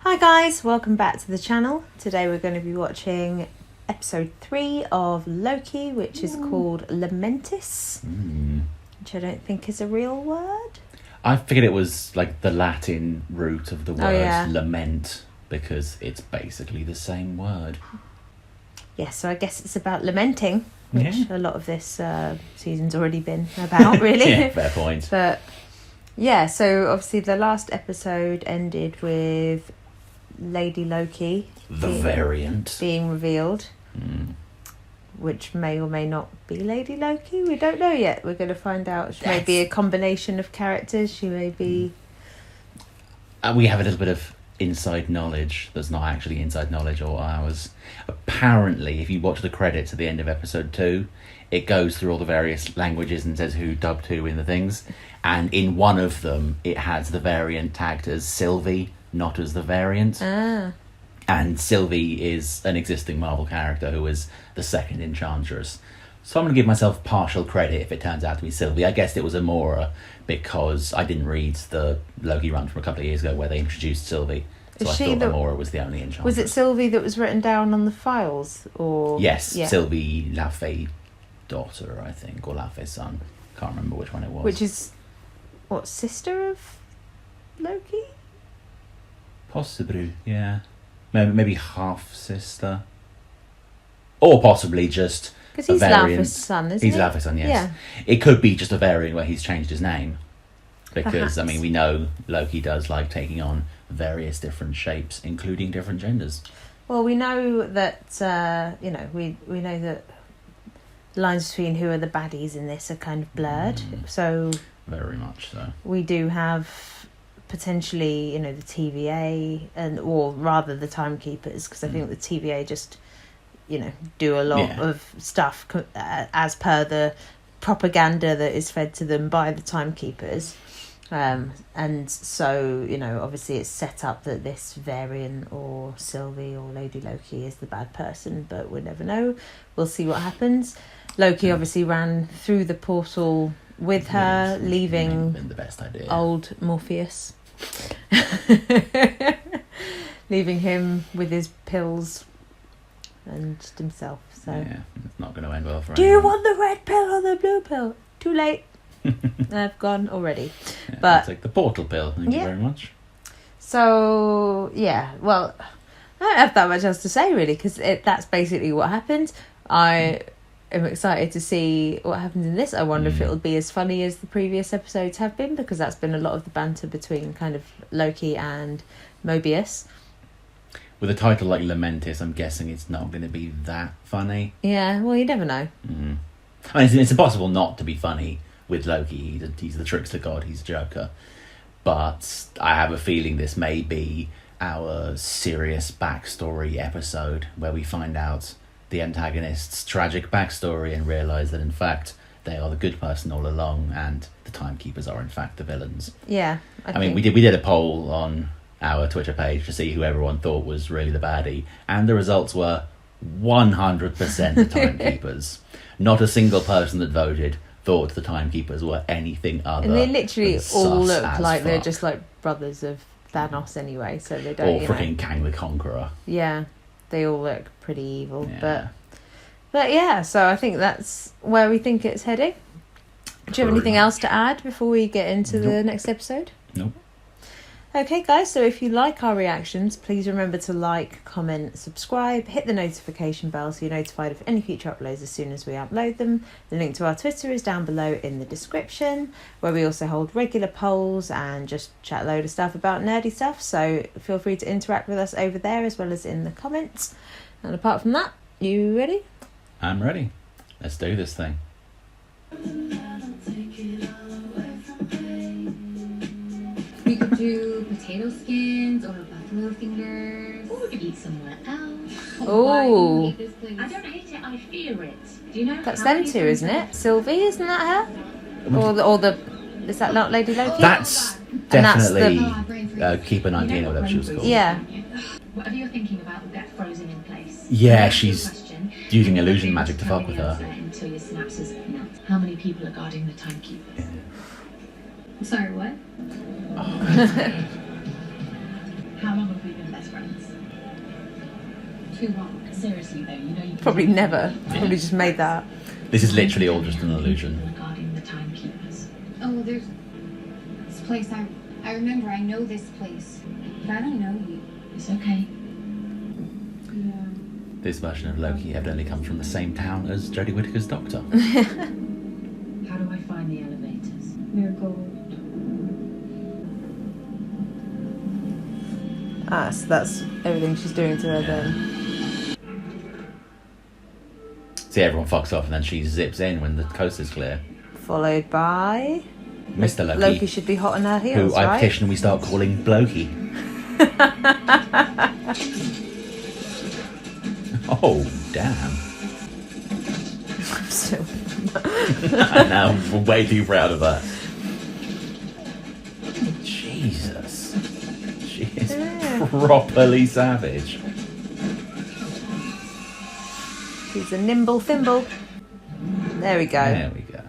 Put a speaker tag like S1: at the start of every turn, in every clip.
S1: Hi guys, welcome back to the channel. Today we're going to be watching episode 3 of Loki, which is called Lamentis, which I don't think is a real word.
S2: I figured it was like the Latin root of the word lament, because it's basically the same word.
S1: Yeah, so I guess it's about lamenting, which a lot of this season's already been about, really.
S2: Yeah, fair point.
S1: But yeah, so obviously the last episode ended with Lady Loki,
S2: the variant,
S1: being revealed, which may or may not be Lady Loki. We don't know yet. We're going to find out. She may be a combination of characters. She may be.
S2: We have a little bit of inside knowledge that's not actually inside knowledge or ours. Apparently, if you watch the credits at the end of episode 2, it goes through all the various languages and says who dubbed who in the things. And in one of them, it has the variant tagged as Sylvie, not as the variant. And Sylvie is an existing Marvel character who is the second Enchantress. So I'm going to give myself partial credit if it turns out to be Sylvie. I guessed it was Amora because I didn't read the Loki run from a couple of years ago where they introduced Sylvie. So I thought Amora was the only Enchantress.
S1: Was it Sylvie that was written down on the files? Or
S2: Yes, yeah. Sylvie Lafay's daughter, I think, or Lafay's son. Can't remember which one it was.
S1: Which is, what, sister of Loki?
S2: Possibly, yeah. Maybe half sister, or possibly just
S1: because he's Lafay's son, isn't he?
S2: He's Lafay's son, yes. Yeah. It could be just a variant where he's changed his name, because perhaps. I mean we know Loki does like taking on various different shapes, including different genders.
S1: Well, we know that we know that the lines between who are the baddies in this are kind of blurred. So
S2: very much so.
S1: We do have potentially, the TVA or rather the timekeepers, because I think the TVA just, do a lot of stuff as per the propaganda that is fed to them by the timekeepers. And so, obviously it's set up that this variant or Sylvie or Lady Loki is the bad person, but we'll never know. We'll see what happens. Loki obviously ran through the portal with her, leaving
S2: the best idea.
S1: Old Morpheus. Leaving him with his pills and himself. So
S2: yeah, it's not going to end well for
S1: anyone.
S2: Do
S1: you want the red pill or the blue pill? Too late. I've gone already.
S2: Yeah,
S1: but
S2: I'll take the portal pill. Thank you very much.
S1: So yeah, well, I don't have that much else to say really, because that's basically what happened. I am excited to see what happens in this. I wonder if it'll be as funny as the previous episodes have been, because that's been a lot of the banter between kind of Loki and Mobius.
S2: With a title like Lamentis, I'm guessing it's not going to be that funny.
S1: Yeah, well, you never know.
S2: I mean, it's impossible not to be funny with Loki. He's the trickster god, he's a joker. But I have a feeling this may be our serious backstory episode where we find out the antagonist's tragic backstory and realise that in fact they are the good person all along and the timekeepers are in fact the villains.
S1: Yeah,
S2: I mean we did a poll on our Twitter page to see who everyone thought was really the baddie, and the results were 100% the timekeepers. Not a single person that voted thought the timekeepers were anything other.
S1: And they literally all look like they're
S2: fuck.
S1: just like brothers of Thanos anyway, so they don't.
S2: Or freaking Kang the Conqueror.
S1: Yeah, they all look pretty evil, but yeah. So I think that's where we think it's heading. Do you have anything else to add before we get into the next episode?
S2: Nope.
S1: Okay guys, so if you like our reactions, please remember to like, comment, subscribe, hit the notification bell so you're notified of any future uploads as soon as we upload them. The link to our Twitter is down below in the description, where we also hold regular polls and just chat a load of stuff about nerdy stuff, so feel free to interact with us over there as well as in the comments. And apart from that, you ready?
S2: I'm ready. Let's do this thing.
S3: We could do potato skins or buffalo fingers. Or we could eat somewhere else.
S1: Oh,
S3: I don't hate it, I fear it. Do you know?
S1: That's them two, isn't it? Sylvie, isn't that her? Or the is that not Lady Loki?
S2: That's definitely Keeper 19 or whatever she was called.
S1: Yeah.
S3: Whatever you're thinking about will get frozen in place.
S2: Yeah, she's using illusion magic to fuck with her.
S3: Until your synapses melt. How many people are guarding the timekeepers? Yeah. Sorry, what? How long have we been best friends? Too long. Seriously though, you know you
S1: Probably never. Probably just made that.
S2: This is literally all just an illusion.
S3: regarding the timekeepers. Oh, there's this place. I remember. I know this place, but I don't know you. It's okay. Yeah.
S2: This version of Loki evidently comes from the same town as Jodie Whittaker's Doctor.
S3: How do I find the elevators? Miracle.
S1: Ah, so that's everything she's doing to her then.
S2: See, everyone fucks off and then she zips in when the coast is clear.
S1: Followed by...
S2: Mr. Loki.
S1: Loki should be hot on her heels,
S2: Who I
S1: right?
S2: petition we start calling Blokey. Oh, damn.
S1: I'm still...
S2: I'm now way too proud of that. Jesus. She is properly savage.
S1: She's a nimble thimble. There we go.
S2: There we go.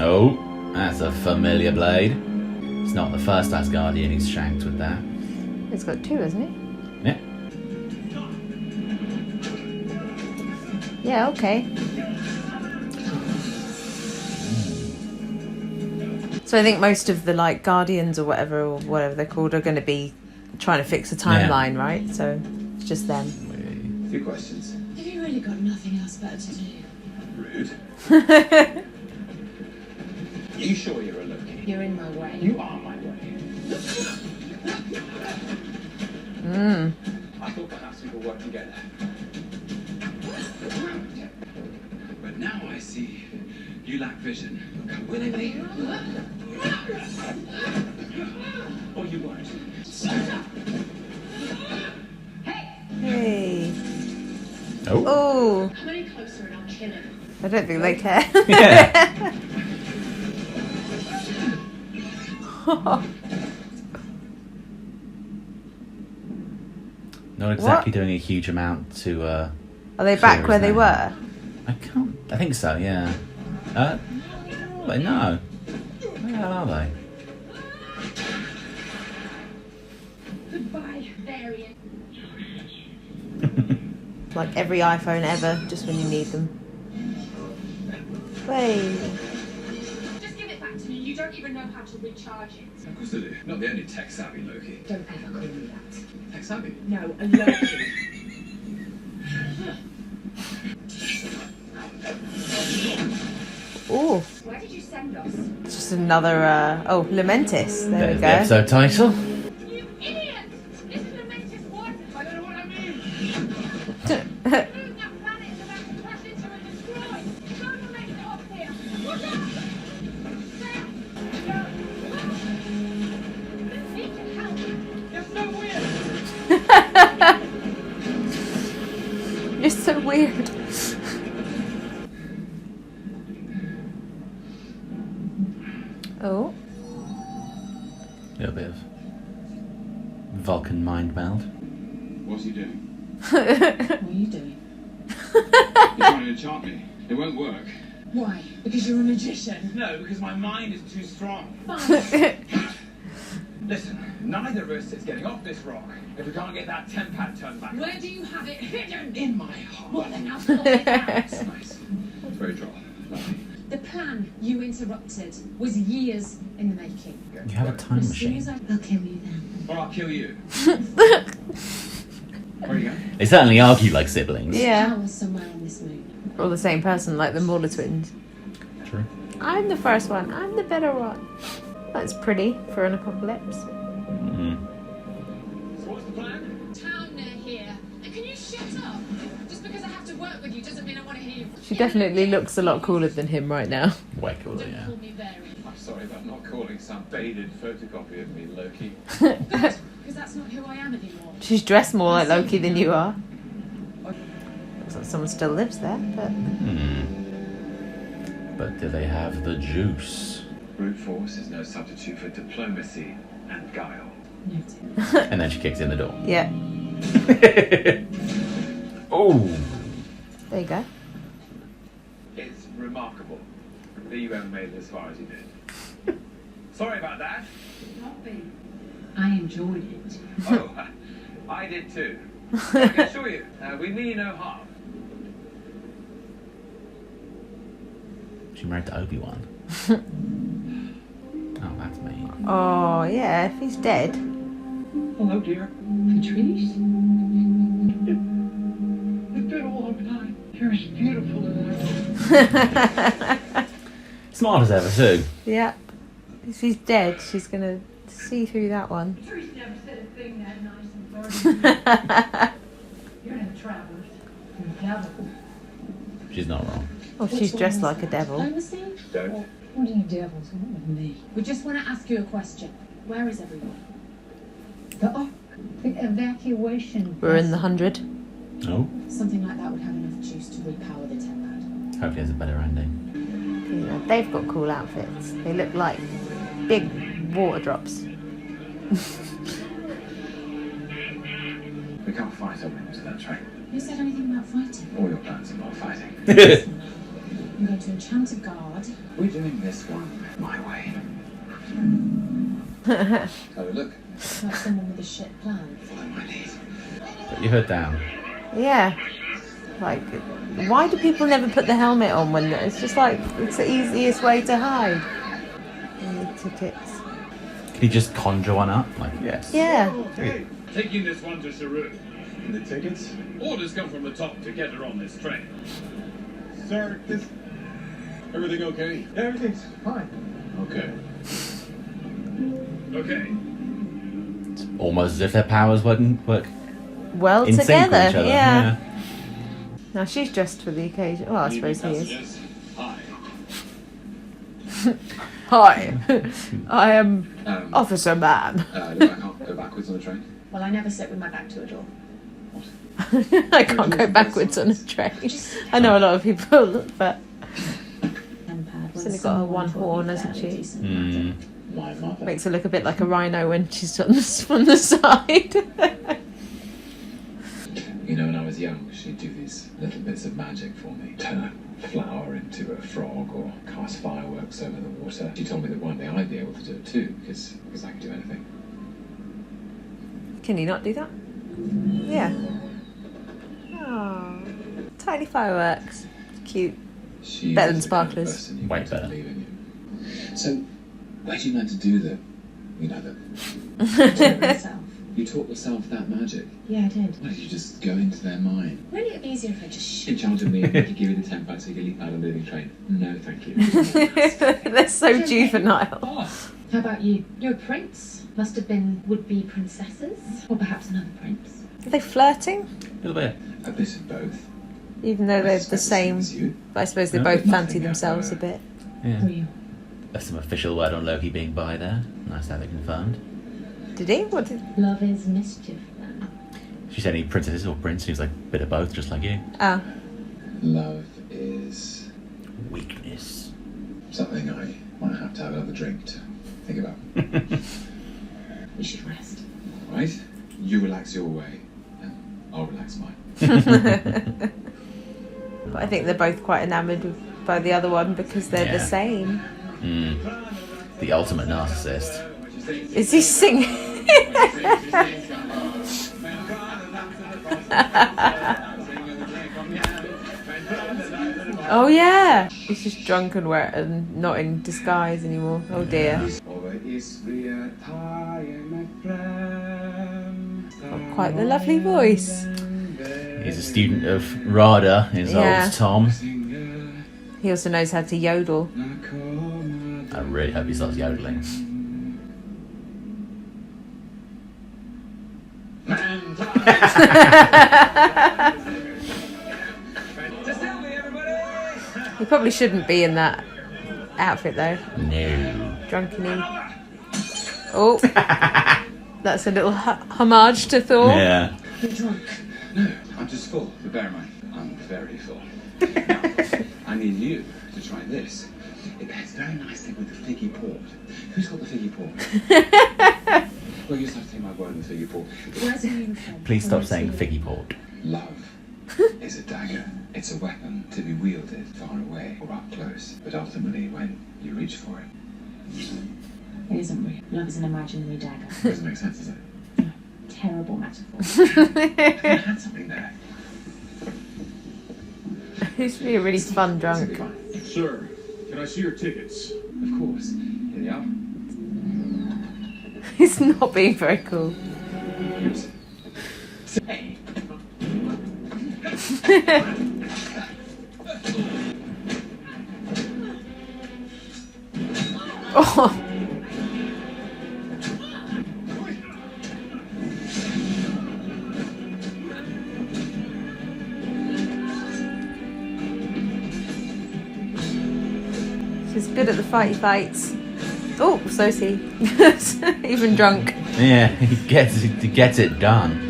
S2: Oh, that's a familiar blade. It's not the first Asgardian who's shanked with that.
S1: He's got two, hasn't he?
S2: Yeah.
S1: Yeah, okay. So I think most of the like Guardians or whatever they're called are going to be trying to fix a timeline, right? So it's just them.
S4: A few questions.
S3: Have you really got nothing else better to do?
S4: Rude. You sure you're a Loki?
S3: You're in my way.
S4: You are my way. I thought perhaps we could work together. But now I see you lack vision. Come willingly. Or you won't.
S1: Hey.
S2: Oh.
S1: Oh,
S3: Come any closer and I'll kill him.
S1: I don't think they care.
S2: Yeah. Not exactly doing a huge amount to.
S1: Are they
S2: clear
S1: back where
S2: his
S1: they
S2: name.
S1: were?
S2: I can't. I think so. Yeah. But no. Where the hell are they?
S3: Goodbye, variant.
S1: Like every iPhone ever, just when you need them. Wait.
S3: Just give it back to me. You don't even know how to recharge it.
S4: Of course I do. Not the only tech savvy Loki.
S3: Don't ever call me that.
S4: Tech savvy?
S3: No, a Loki.
S1: Oh,
S3: Where did you send us?
S1: it's just another. Lamentis. There
S2: There's
S1: we
S2: the
S1: go.
S2: episode title.
S3: You idiot! This is Lamentis what?
S4: I don't know what I mean.
S3: Move that planet is about to crash into and destroy. Don't make it off here. Look out! Need to help.
S4: You're so weird.
S1: You're so weird. Oh.
S2: A little bit of Vulcan mind meld.
S4: What's he doing?
S3: What are you doing?
S4: You're trying to enchant me. It won't work.
S3: Why? Because you're a magician.
S4: No, because my mind is too strong.
S3: Fine.
S4: Listen, neither of us is getting off this rock if we can't get that tempad turned back.
S3: Where do you have it hidden?
S4: In my heart.
S3: Well, then I'll sort it out.
S4: That's nice. Very droll. Lovely.
S3: The plan you interrupted was years in the making.
S2: You have a time
S3: As soon
S2: machine.
S3: as I'll kill you then.
S4: Or I'll kill you. Where are you going?
S2: They certainly argue like siblings.
S1: Yeah.
S3: Power somewhere on this moon.
S1: Or the same person, like the Mauler twins.
S2: True.
S1: I'm the first one. I'm the better one. That's pretty for an apocalypse.
S2: Mm.
S4: So what's the plan?
S3: Town near here. And can you shut up? Just because I have to work with you doesn't mean I want to hear you.
S1: She definitely looks a lot cooler than him right now.
S2: Way cooler,
S3: Don't
S2: yeah.
S3: call me variant.
S4: I'm sorry about not calling some faded photocopy of me Loki.
S3: Good, because that's not who I am anymore.
S1: She's dressed more like Loki than you are. Looks like someone still lives there, but...
S2: Hmm. But do they have the juice?
S4: Brute force is no substitute for diplomacy and guile.
S3: Noted.
S2: And then she kicks in the door.
S1: Yeah,
S2: Oh.
S1: there you go.
S4: It's remarkable that you ever made it as far as you did. Sorry about that.
S3: Not me. I enjoyed it.
S4: Oh, I did too. I can assure you, we mean you no harm.
S2: She married to Obi-Wan. Oh, that's me.
S1: Oh, yeah, if he's dead.
S4: Hello, dear.
S3: Patrice?
S4: It's been a long time. You're as beautiful as
S2: Smart as ever, too.
S1: Yeah. If he's dead, she's going to see through that one.
S3: Patrice never said a thing that nice and You're no travelers. You're a devil.
S2: She's not wrong.
S1: Oh, she's dressed like a devil.
S4: Don't.
S3: What do you devils want with me? We just want to ask you a question. Where is everyone? The evacuation.
S1: We're in the 100.
S2: Oh.
S3: Something like that would have enough juice to repower the tempad.
S2: Hopefully there's a better ending.
S1: You know, they've got cool outfits. They look like big water drops.
S4: We can't fight our way into that train.
S3: Who said anything about fighting?
S4: All your plans involve fighting.
S3: I'm going to enchant a guard.
S4: We're doing this one my way. Oh, look.
S3: Like someone with a shit plan.
S4: Follow my lead.
S2: Put your hood down.
S1: Yeah. Like, why do people never put the helmet on when it's just like, it's the easiest way to hide? I need tickets.
S2: Can you just conjure one up? Like, yes.
S1: Yeah.
S4: Okay. Taking this one to Saru. The tickets? Orders come from the top to get her on this train. Sir, everything okay? Everything's fine. Okay. Okay.
S2: It's almost as if their powers work
S1: Well
S2: in sync with
S1: together,
S2: each other.
S1: yeah. Now she's dressed for the occasion. Well, I suppose he is.
S4: Hi.
S1: Hi, I am Officer Man.
S4: Look, I can't go backwards on the train.
S3: Well, I never sit with my back to a door.
S1: I can't go backwards on a train. I know a lot of people, but she's only got her one horn, hasn't she?
S4: My mother.
S1: Makes her look a bit like a rhino when she's on the side.
S4: You know, when I was young, she'd do these little bits of magic for me. Turn a flower into a frog or cast fireworks over the water. She told me that one day I'd be able to do it too, because I could do anything.
S1: Can you not do that? Yeah. Oh, tiny fireworks. Cute.
S4: She
S1: Better than
S4: was the kind of
S1: sparklers.
S4: person you
S2: Way
S4: want to
S2: better.
S4: believe in you. So, where do you learn to do the
S3: Myself.
S4: You taught yourself that magic?
S3: Yeah, I did.
S4: Why did you just go into their mind?
S3: Wouldn't it be easier if I just
S4: Enchanted me, I could give you the temp so you can leap out of the living train. No, thank you.
S1: They're so juvenile.
S3: How about you? You're a prince. Must have been would-be princesses. Or perhaps another prince.
S1: Are they flirting?
S2: A little bit.
S4: A bit of both.
S1: Even though they're the same.
S4: As you.
S1: But I suppose they
S2: No,
S1: both
S4: nothing
S1: fancy themselves a bit.
S2: Yeah.
S3: Were you?
S2: There's some official word on Loki being by there. Nice to have it confirmed.
S1: Did he? What did...
S3: Love is mischief, then.
S2: She said any princesses or prince. He was like a bit of both, just like you.
S1: Oh.
S4: Love is
S2: Weakness.
S4: something I might have to have another drink to think about.
S3: We should rest.
S4: Right? You relax your way, and I'll relax mine.
S1: But I think they're both quite enamoured by the other one because they're the
S2: Yeah.
S1: same.
S2: The ultimate narcissist.
S1: Is he singing? Oh yeah. He's just drunk and wet and not in disguise anymore. Oh dear. Got quite the lovely voice.
S2: He's a student of Rada, his
S1: Yeah.
S2: old Tom.
S1: He also knows how to yodel.
S2: I really hope he starts yodeling.
S1: He probably shouldn't be in that outfit though.
S2: No.
S1: Drunkeny. Oh. That's a little homage to Thor.
S2: Yeah.
S3: You're drunk.
S4: No, I'm just full, but bear in mind, I'm very full. I need you to try this. It pairs very nicely with the figgy port. Who's got the figgy port? Well, you just have to take my word on the figgy port.
S3: Where's the uniform?
S2: Please stop saying figgy port.
S4: Love is a dagger. It's a weapon to be wielded far away or up close. But ultimately, when you reach for it,
S3: It isn't real. Love is an imaginary dagger.
S4: Doesn't make sense, does it?
S3: Terrible metaphor.
S4: I had something there.
S1: It used to be a really fun drunk.
S5: Sir, can I see your tickets?
S4: Of course. Here they are.
S1: He's not being very cool.
S4: Oops. Hey.
S1: Oh. She's good at the fights. Oh, so is he. Even drunk.
S2: Yeah, he gets it done.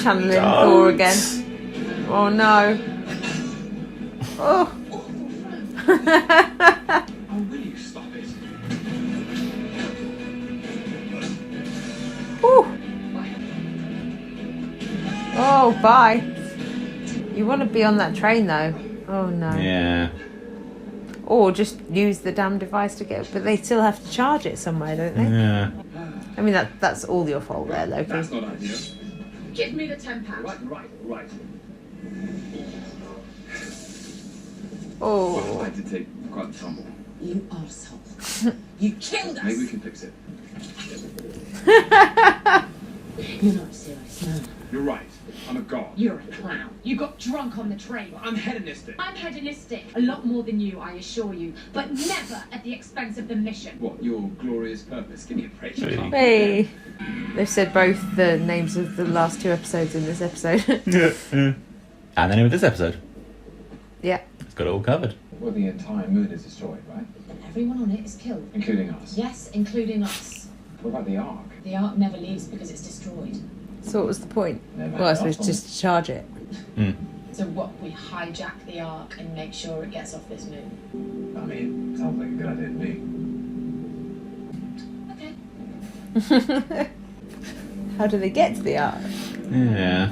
S1: Channeling Thor again. Oh no. Oh.
S4: Oh, will you stop it?
S1: Ooh. Oh, bye. You want to be on that train though. Oh no.
S2: Yeah.
S1: Or just use the damn device to get, but they still have to charge it somewhere, don't they?
S2: Yeah.
S1: I mean, that's all your fault there, Loki.
S4: That's not ideal.
S3: Give me the £10.
S4: Right.
S1: Oh.
S4: Well, I did take quite the tumble.
S3: You arsehole. You killed us.
S4: Maybe we can fix it.
S3: You're not serious, no.
S4: You're right. I'm a god.
S3: You're a clown. You got drunk on the train.
S4: I'm hedonistic.
S3: I'm hedonistic. A lot more than you, I assure you. But never at the expense of the mission.
S4: What, your glorious purpose? Give me a break. You can't.
S1: Hey. They've said both the names of the last 2 episodes in this episode.
S2: And the name of this episode.
S1: Yeah.
S2: It's got it all covered.
S4: Well, the entire moon is destroyed, right?
S3: Everyone on it is killed.
S4: Including us.
S3: Yes, including us.
S4: What about the Ark?
S3: The Ark never leaves because it's destroyed.
S1: So what was the point?
S4: Never
S1: Well, I
S4: had
S1: suppose
S4: off.
S1: just to charge it.
S3: So what, we hijack the Ark and make sure it gets off this moon?
S4: I mean, sounds like a good idea to me.
S3: Okay.
S1: How do they get to the Ark?
S2: Yeah.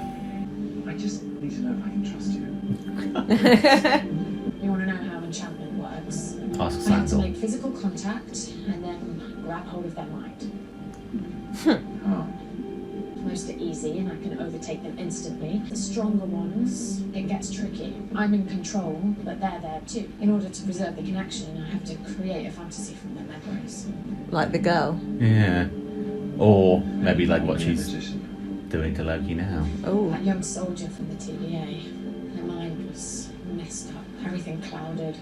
S4: I just need to know if I can trust you.
S3: You want to know how enchantment works?
S2: Ask
S3: I have to
S2: Sandal.
S3: make physical contact and then grab hold of their mind.
S4: Oh.
S3: Most are easy and I can overtake them instantly. The stronger ones, it gets tricky. I'm in control, but they're there too. In order to preserve the connection, I have to create a fantasy from their memories.
S1: Like the girl.
S2: Yeah. Or maybe like what she's
S4: Magician.
S2: doing to Loki now.
S1: Oh.
S3: That young soldier from the TVA, their mind was messed up, everything clouded.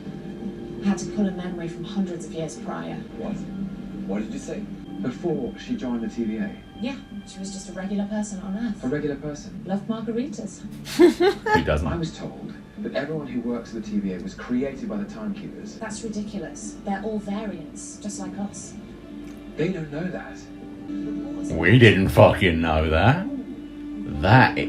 S3: I had to pull a memory from hundreds of years prior.
S4: What? What did you say? Before she joined the TVA?
S3: Yeah, she was just a regular person on Earth.
S4: A regular person?
S3: Loved margaritas.
S2: Who doesn't?
S4: I was told that everyone who works at the TVA was created by the timekeepers.
S3: That's ridiculous. They're all variants, just like us.
S4: They don't know that.
S2: We didn't fucking know that.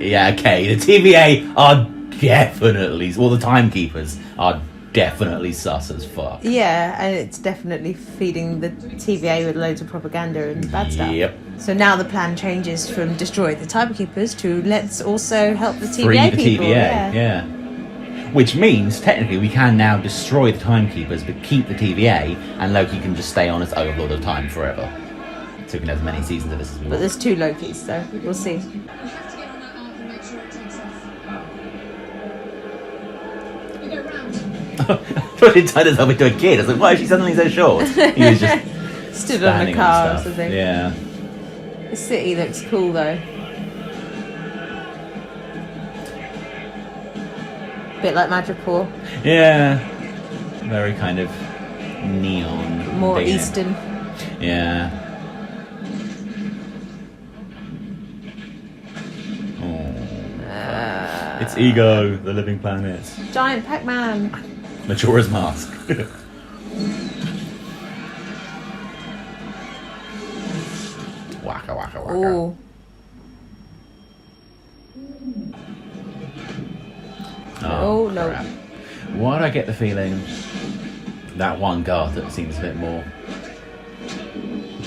S2: Yeah, okay. The TVA are definitely, well, the timekeepers are definitely sus as fuck.
S1: Yeah, and it's definitely feeding the TVA with loads of propaganda and bad stuff.
S2: Yep.
S1: So now the plan changes from destroy the timekeepers to let's also help the TVA
S2: Free the
S1: people.
S2: TVA, yeah. Which means, technically, we can now destroy the timekeepers but keep the TVA, and Loki can just stay on as Overlord of Time forever. So we can have as many seasons of this as we
S1: But
S2: want.
S1: there's 2 Lokis, so we'll see.
S3: We have to get on that ark and make sure it takes off. We go round.
S2: But he turned himself into a kid. I was like, why is she suddenly so short? He was just
S1: Stood on a
S2: standing
S1: car or
S2: stuff.
S1: something.
S2: Yeah.
S1: The city looks cool though. Bit like Madripoor.
S2: Yeah. Very kind of neon.
S1: More
S2: thing.
S1: eastern.
S2: Yeah. Oh. It's Ego, the living planet.
S1: Giant Pac-Man.
S2: Majora's Mask. Waka waka waka.
S1: Ooh. Oh, no.
S2: Crap. Why do I get the feeling that one guard that seems a bit more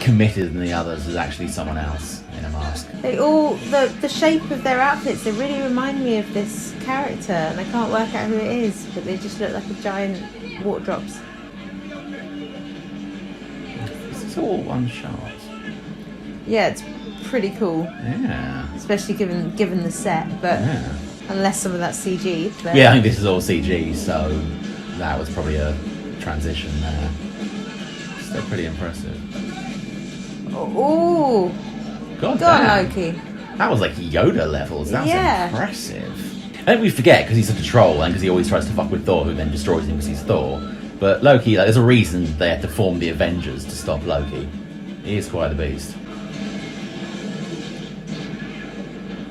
S2: committed than the others is actually someone else in a mask?
S1: They all, the shape of their outfits, they really remind me of this character, and I can't work out who it is, but they just look like a giant water drops.
S2: It's all one shot.
S1: Yeah, it's pretty cool.
S2: Yeah.
S1: Especially given the set, but unless some of that's CG. Then...
S2: Yeah, I think this is all CG, so that was probably a transition there. Still pretty impressive.
S1: Oh,
S2: God
S1: go on,
S2: damn.
S1: Loki.
S2: That was like Yoda levels. That was
S1: Yeah.
S2: impressive. I think we forget because he's such a troll and because he always tries to fuck with Thor, who then destroys him because he's Thor. But Loki, like, there's a reason they had to form the Avengers to stop Loki. He is quite the beast.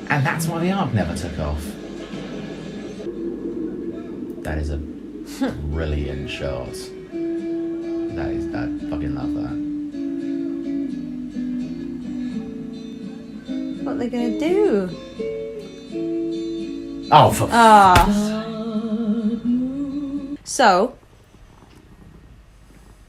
S2: And that's why the arc never took off. That is a brilliant shot. I fucking love that.
S1: What are they gonna do?
S2: Oh, for
S1: So,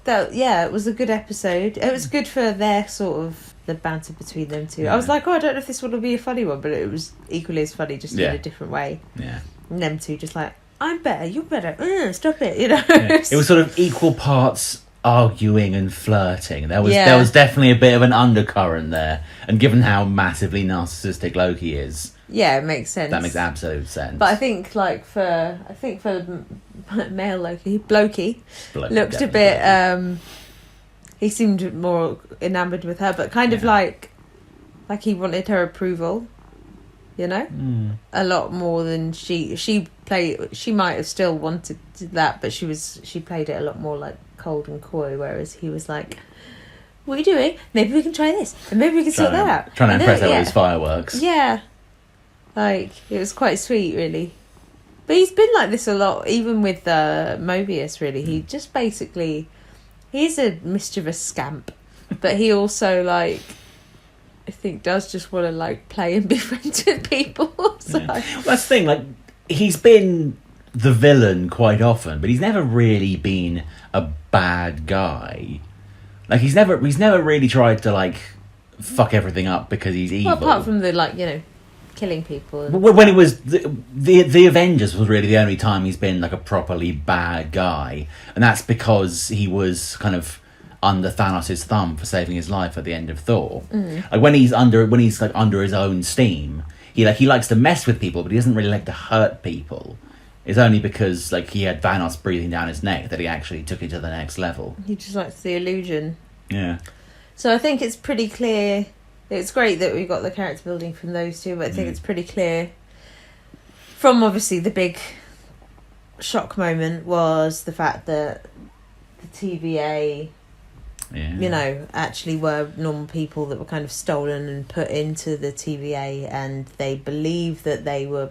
S1: it was a good episode. It was good for their sort of the banter between them two. I was like, I don't know if this one will be a funny one, but it was equally as funny, just in a different way.
S2: Yeah.
S1: And them two just like, I'm better, you're better. Stop it, you know.
S2: Yeah. It was sort of equal parts arguing and flirting. There was definitely a bit of an undercurrent there, and given how massively narcissistic Loki is,
S1: yeah, it makes sense.
S2: that makes absolute sense.
S1: But I think for male Loki, Blokey looked a bit. He seemed more enamoured with her, but kind of like he wanted her approval. You know, a lot more than she played. She might have still wanted that, but she played it a lot more like cold and coy. Whereas he was like, "What are you doing? Maybe we can try this, and maybe we can sort that out."
S2: Trying to impress her with his fireworks.
S1: Yeah, like it was quite sweet, really. But he's been like this a lot, even with Mobius. Really, he just basically he's a mischievous scamp, but he also like. I think does just want to like play and be friends with people. So.
S2: Yeah. Well, that's the thing. Like he's been the villain quite often, but he's never really been a bad guy. Like he's never really tried to like fuck everything up because he's evil.
S1: Well, apart from the killing people.
S2: When it was the Avengers was really the only time he's been like a properly bad guy, and that's because he was kind of under Thanos' thumb for saving his life at the end of Thor. Like when he's under his own steam, he likes to mess with people, but he doesn't really like to hurt people. It's only because like he had Thanos breathing down his neck that he actually took it to the next level.
S1: He just likes the illusion.
S2: Yeah.
S1: So I think it's pretty clear. It's great that we got the character building from those two, but I think it's pretty clear from obviously the big shock moment was the fact that the TVA actually were normal people that were kind of stolen and put into the TVA, and they believe that they were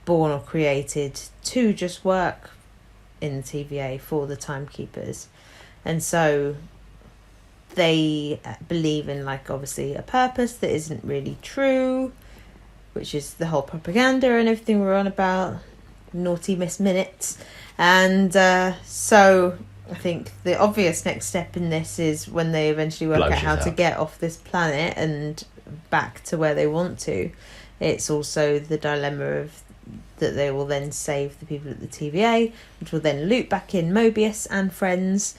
S1: born or created to just work in the TVA for the timekeepers. And so they believe in obviously a purpose that isn't really true, which is the whole propaganda and everything we're on about, naughty Miss Minutes. And so I think the obvious next step in this is when they eventually work out how to get off this planet and back to where they want to. It's also the dilemma of that they will then save the people at the TVA, which will then loop back in Mobius and friends,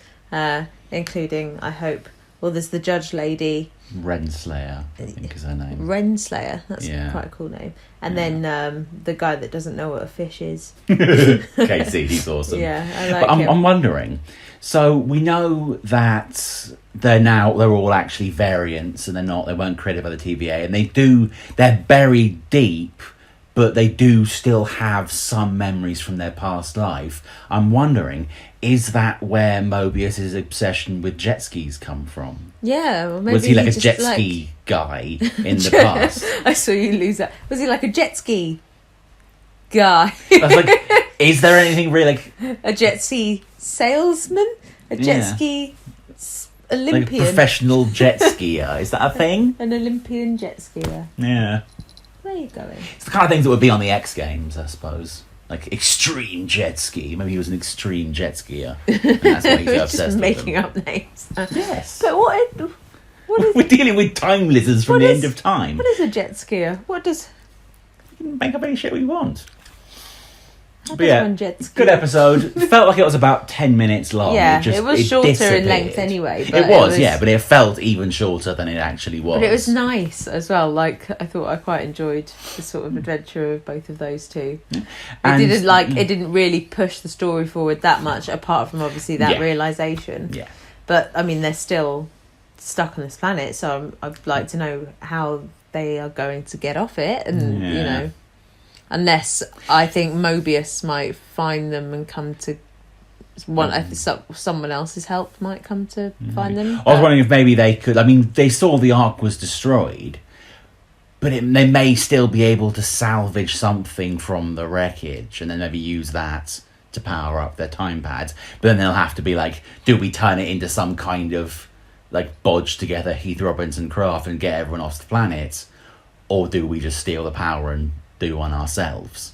S1: including, I hope, there's the judge lady.
S2: Renslayer, I think is her name.
S1: Renslayer, that's quite a cool name. And then the guy that doesn't know what a fish is.
S2: Casey, he's awesome.
S1: Yeah, I like him.
S2: I'm wondering, so we know that they're all actually variants and they weren't created by the TVA, and they're buried deep, but they do still have some memories from their past life. I'm wondering, is that where Mobius's obsession with jet skis come from?
S1: Yeah, well, maybe
S2: was he like a
S1: just
S2: jet ski guy in the past?
S1: I saw you lose that. Was he like a jet ski guy?
S2: I was like, is there anything really
S1: a jet ski salesman? A jet ski Olympian?
S2: Like a professional jet skier. Is that a thing?
S1: An Olympian jet skier.
S2: Yeah.
S1: Where are you going?
S2: It's the kind of things that would be on the X Games, I suppose. Like extreme jet ski. Maybe he was an extreme jet skier. And that's why he's so obsessed
S1: just
S2: with
S1: making
S2: them.
S1: up names.
S2: Yes.
S1: But what is...
S2: We're dealing with time lizards from the end of time.
S1: What is a jet skier? What does...
S2: We can make up any shit we want.
S1: How
S2: But
S1: does
S2: yeah,
S1: one jet ski?
S2: good episode. Felt like it was about 10 minutes long.
S1: Yeah, it was shorter in
S2: disappeared.
S1: length anyway. But
S2: It was, yeah, but it felt even shorter than it actually was.
S1: But it was nice as well. Like, I thought I quite enjoyed the sort of adventure of both of those two.
S2: And-
S1: It didn't really push the story forward that much, apart from obviously that
S2: Yeah.
S1: realisation.
S2: Yeah.
S1: But I mean, they're still stuck on this planet, so I'd like to know how they are going to get off it, and you
S2: Yeah.
S1: know, unless I think Mobius might find them and come to one. I think someone else's help might come to find them.
S2: I was wondering if maybe they could. I mean, they saw the Ark was destroyed, but they may still be able to salvage something from the wreckage, and then maybe use that to power up their time pads. But then they'll have to be like, do we turn it into some kind of like bodged together Heath Robinson craft and get everyone off the planet, or do we just steal the power and do one ourselves?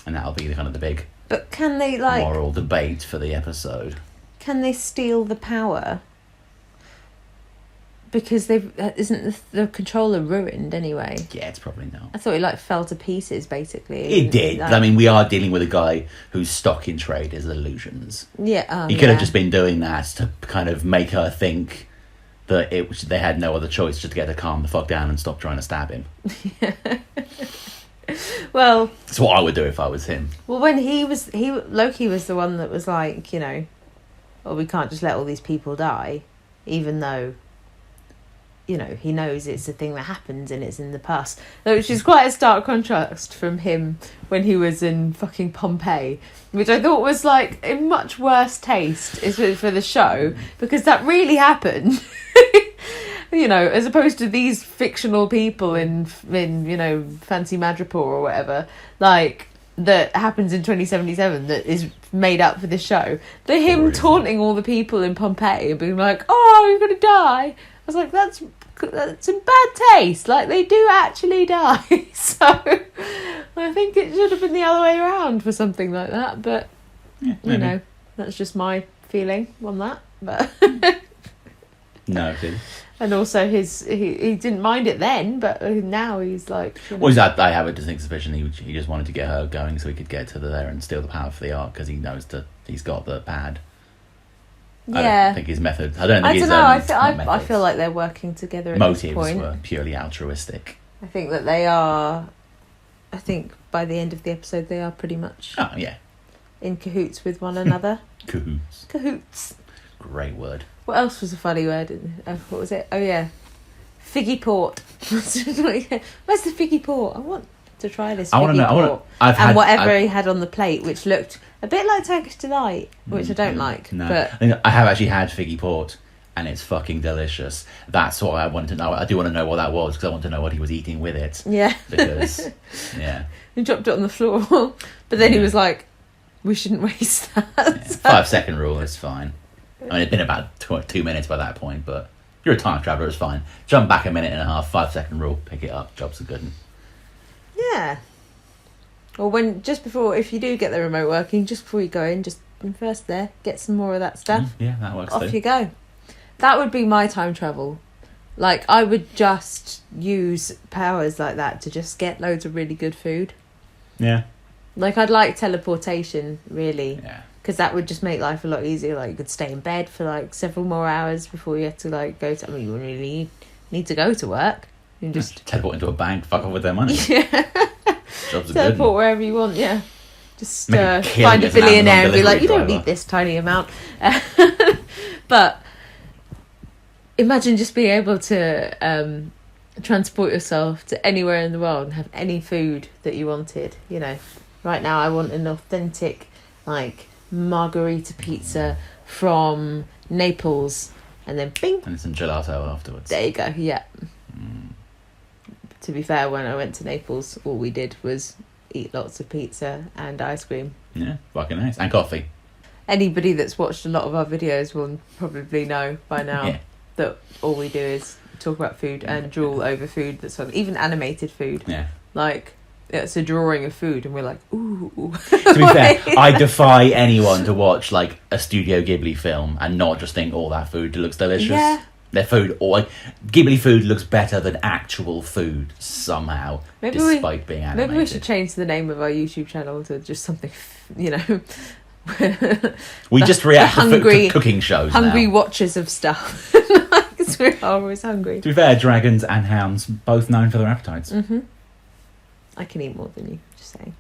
S2: And that'll be the kind of the big
S1: But can they
S2: moral debate for the episode.
S1: Can they steal the power? Because isn't the controller ruined anyway?
S2: Yeah, it's probably not.
S1: I thought it fell to pieces basically.
S2: It did. I mean, we are dealing with a guy whose stock in trade is illusions.
S1: Yeah,
S2: He could have just been doing that to kind of make her think that they had no other choice just to get her to calm the fuck down and stop trying to stab him.
S1: Well,
S2: That's what I would do if I was him.
S1: well, when Loki was the one that was like, you know, well, we can't just let all these people die, even though, you know, he knows it's a thing that happens and it's in the past. Which is quite a stark contrast from him when he was in fucking Pompeii, which I thought was like in much worse taste for the show, because that really happened. You know, as opposed to these fictional people in you know, Fancy Madripoor or whatever, like, that happens in 2077 that is made up for this show. But him taunting all the people in Pompeii and being like, oh, you're going to die. I was like, that's in bad taste. Like, they do actually die. So I think it should have been the other way around for something like that. But, you know, that's just my feeling on that. But
S2: No, it didn't.
S1: and also he didn't mind it then, but now he's like, you know.
S2: Well, I have a distinct suspicion he just wanted to get her going so he could get to there and steal the power for the Ark, because he knows that he's got the pad. I don't think his method. I don't know.
S1: I feel like they're working together at
S2: motives
S1: this point.
S2: were purely altruistic.
S1: I think that they are. I think by the end of the episode, they are pretty much
S2: Oh yeah,
S1: in cahoots with one another.
S2: cahoots.
S1: Cahoots.
S2: Great word.
S1: What else was a funny word? What was it? Oh yeah, figgy port. Where's the figgy port? I want to try this.
S2: I want to know.
S1: Whatever he had on the plate, which looked a bit like Turkish delight, which I don't like.
S2: No,
S1: But
S2: I think I have actually had figgy port, and it's fucking delicious. That's what I wanted to know. I do want to know what that was, because I want to know what he was eating with it.
S1: yeah,
S2: Because yeah,
S1: he dropped it on the floor, but then he was like, "We shouldn't waste that."
S2: yeah. 5 second rule is fine. I mean, it'd been about 2 minutes by that point, but if you're a time traveller, it's fine. Jump back a minute and a half, 5 second rule, pick it up, jobs are good.
S1: Yeah. Or if you do get the remote working, just before you go in, just first there, get some more of that stuff.
S2: Yeah, that works
S1: Off
S2: too.
S1: you go. That would be my time travel. Like, I would just use powers like that to just get loads of really good food.
S2: Yeah.
S1: Like, I'd like teleportation, really.
S2: Yeah.
S1: Because that would just make life a lot easier. Like, you could stay in bed for, like, several more hours before you had to, like, go to... I mean, you wouldn't really need to go to work. You can just...
S2: Teleport into a bank, fuck off with their money.
S1: Yeah.
S2: Jobs are
S1: Teleport
S2: good.
S1: wherever you want, yeah. Just
S2: Make a killing
S1: find a
S2: as an
S1: billionaire
S2: Amazon
S1: and be like, you
S2: delivery
S1: don't
S2: driver."
S1: need this tiny amount. But imagine just being able to transport yourself to anywhere in the world and have any food that you wanted. You know, right now I want an authentic, like, margarita pizza from Naples, and then bing,
S2: And some gelato afterwards.
S1: there you go. Yeah. To be fair, when I went to Naples, all we did was eat lots of pizza and ice cream.
S2: Yeah, fucking nice. And coffee.
S1: Anybody that's watched a lot of our videos will probably know by now
S2: Yeah.
S1: that all we do is talk about food and drool over food that's on, even animated food.
S2: Yeah.
S1: Like, it's a drawing of food and we're like, ooh.
S2: To be fair, I defy anyone to watch like a Studio Ghibli film and not just think, oh, that food looks delicious.
S1: Yeah.
S2: their food, or like Ghibli food looks better than actual food somehow, despite being animated.
S1: Maybe we should change the name of our YouTube channel to just something, you know.
S2: We just react to cooking shows
S1: hungry
S2: now.
S1: watchers of stuff. Because we're always hungry.
S2: To be fair, dragons and hounds both known for their appetites.
S1: Mm-hmm. I can eat more than you, just saying.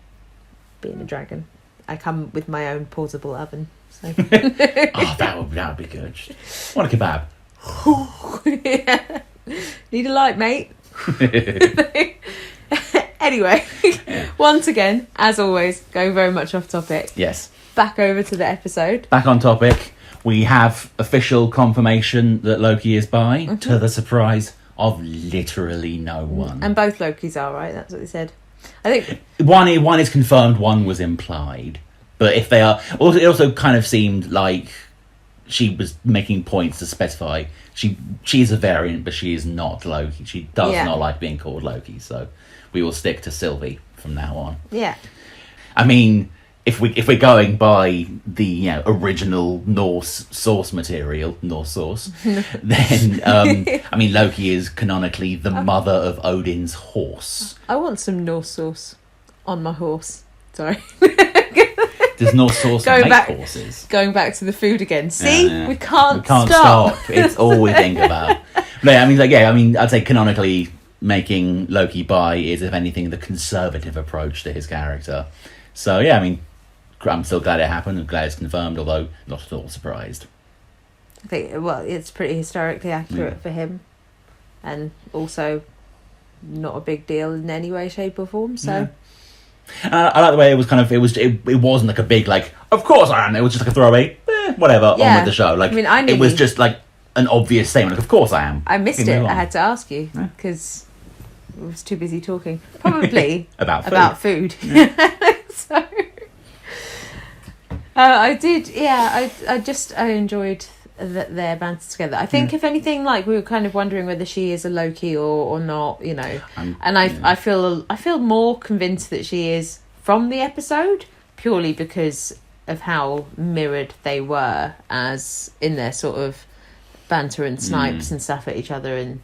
S1: Being a dragon. I come with my own portable oven. So.
S2: Oh, that would be good. Want a kebab?
S1: Yeah. Need a light, mate. Anyway, once again, as always, going very much off topic.
S2: Yes.
S1: Back over to the episode.
S2: Back on topic. We have official confirmation that Loki is bi, to the surprise of literally no one.
S1: And both Lokis are, right? That's what they said. I think
S2: one is confirmed, one was implied. But if they are... Also, it also kind of seemed like she was making points to specify she is a variant, but she is not Loki. She does not like being called Loki, so we will stick to Sylvie from now on.
S1: Yeah.
S2: I mean, if we're going by the original Norse source material, Norse source, then I mean Loki is canonically the mother of Odin's horse.
S1: I want some Norse sauce on my horse. Sorry.
S2: Does Norse sauce make horses?
S1: Going back to the food again. See, we can't
S2: stop. It's all we think about. But I'd say canonically making Loki bi is, if anything, the conservative approach to his character. So yeah, I mean, I'm still glad it happened. I'm glad it's confirmed, although not at all surprised.
S1: I think it's pretty historically accurate for him, and also not a big deal in any way, shape, or form. So. Yeah.
S2: I like the way it was it wasn't like a big of course I am. It was just like a throwaway, whatever, on with the show. It was just like an obvious statement. Of course I am.
S1: I missed it. I had to ask you because I was too busy talking. Probably about food. Yeah. So I did. Yeah, I enjoyed their banter together. I think if anything, we were kind of wondering whether she is a Loki or not, and I feel more convinced that she is from the episode, purely because of how mirrored they were as in their sort of banter and snipes and stuff at each other, and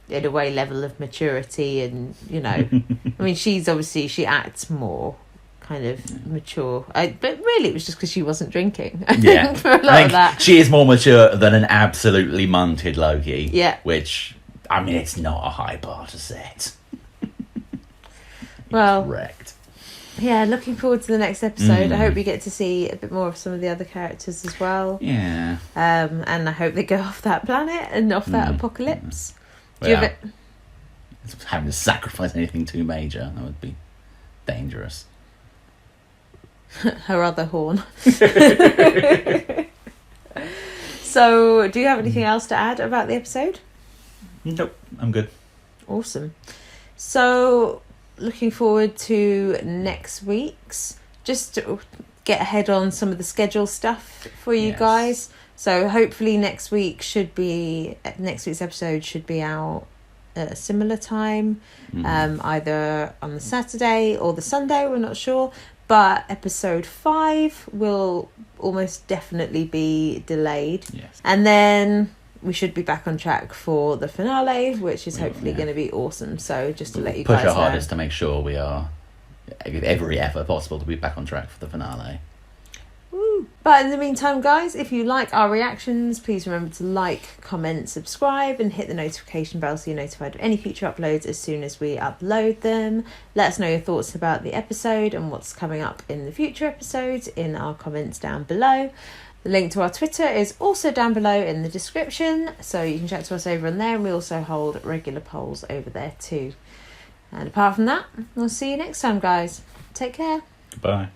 S1: in a way level of maturity, and I mean she acts more kind of mature, but really it was just because she wasn't drinking.
S2: Yeah.
S1: For a lot of that.
S2: She is more mature than an absolutely munted Loki.
S1: Yeah.
S2: Which, I mean, it's not a high bar to set.
S1: Well,
S2: correct.
S1: Yeah, looking forward to the next episode. I hope we get to see a bit more of some of the other characters as well.
S2: Yeah.
S1: And I hope they go off that planet and off that apocalypse.
S2: Having to sacrifice anything too major, that would be dangerous.
S1: Her other horn. So, do you have anything else to add about the episode?
S2: Nope, I'm good.
S1: Awesome. So, looking forward to next week's. Just to get ahead on some of the schedule stuff for you guys. So, hopefully next week's episode should be out at a similar time, either on the Saturday or the Sunday, we're not sure. But episode 5 will almost definitely be delayed.
S2: Yes.
S1: And then we should be back on track for the finale, which is hopefully going to be awesome. So just to let you guys know.
S2: Push our hardest to make sure we are, with every effort possible, to be back on track for the finale.
S1: Woo. But in the meantime, guys, if you like our reactions, please remember to like, comment, subscribe, and hit the notification bell so you're notified of any future uploads as soon as we upload them. Let us know your thoughts about the episode and what's coming up in the future episodes in our comments down below. The link to our Twitter is also down below in the description, so you can chat to us over on there, and we also hold regular polls over there too. And apart from that, we'll see you next time, guys. Take care.
S2: Goodbye.